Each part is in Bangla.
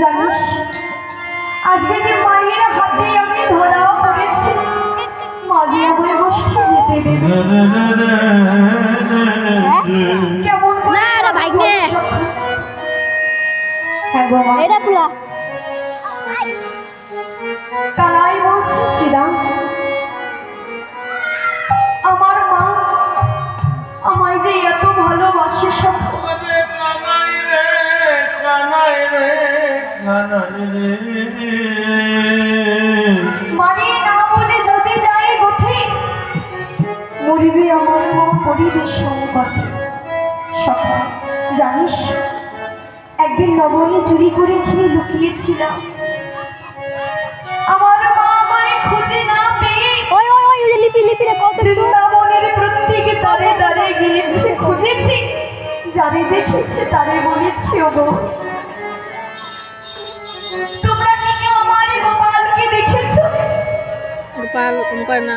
জানিস আজকে যে মায়ের হাতে আমি ধরা পড়েছি, মাঝে আমায় বসতে যেতে দেবে কেমন করে না ভাই নে এটা পুলা কালাই বলছিলাম আমার মা আমায় যে এত ভালোবাসে সব মানে না বলে যদি যাই গোঠে মরিবে আমার মা পরিবেশ সংকটে। সকাল জানিস একদিন লবণে চুরি করে খেয়ে লুকিয়েছিলাম, আমার মা আমায় খুঁজে না পেয়ে ওই ওই ওই লিপি লিপি রে কত লবণের প্রত্যেকে তারে তারে গিয়েছে খুঁজেছি, যারে দেখেছে তারে বলেছি ওগো তোমরা কি কেউ আমার গোপালকে দেখেছো? গোপাল করে না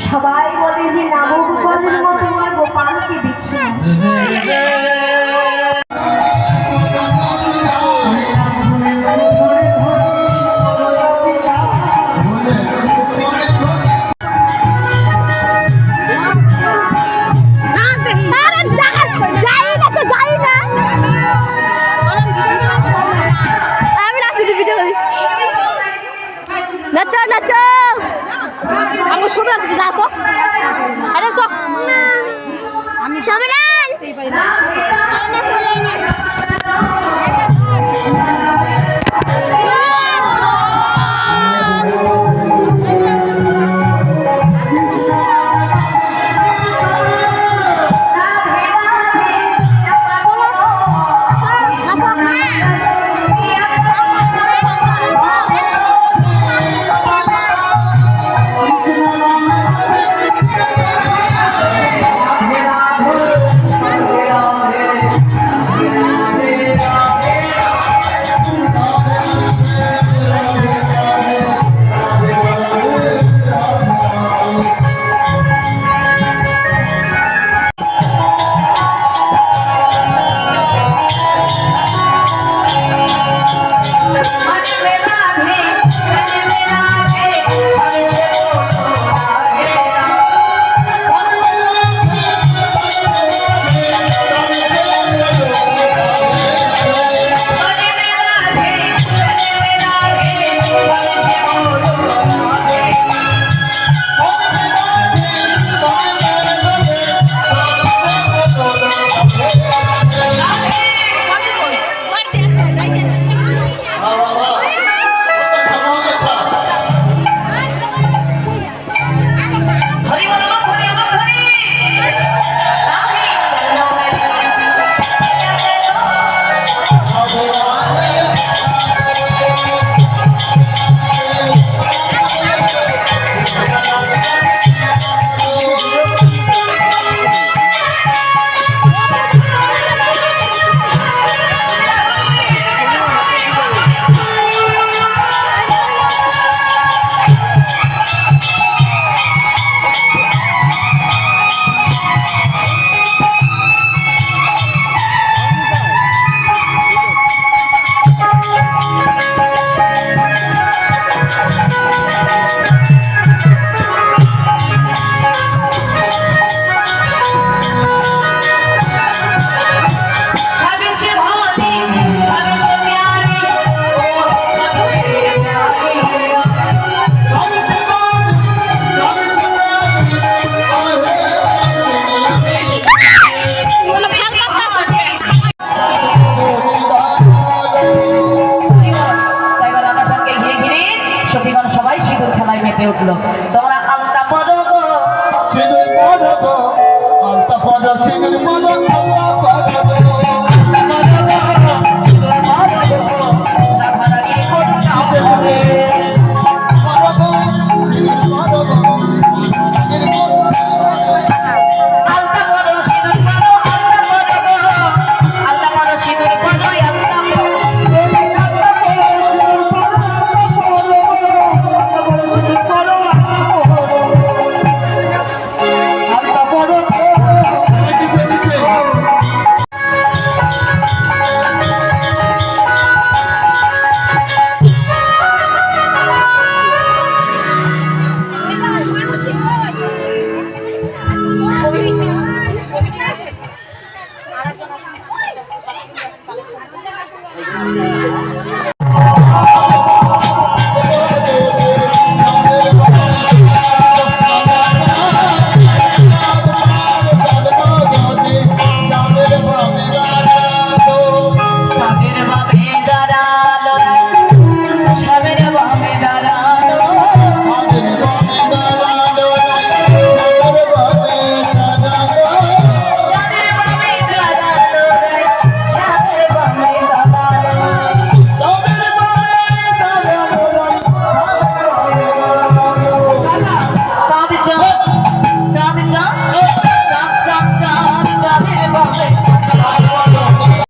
সবাই বলে যে না গোপালের মতো আমার গোপালকে দেখি নাচো নাচো আমি শুনে আজকে যা তো আরে চো আমি সামনে উঠলো তোমরা আলতা পড়ো গো সিঁদুর পড়ো গো আলতা পড়ো সিঁদুর পড়ো আলতা পড়ো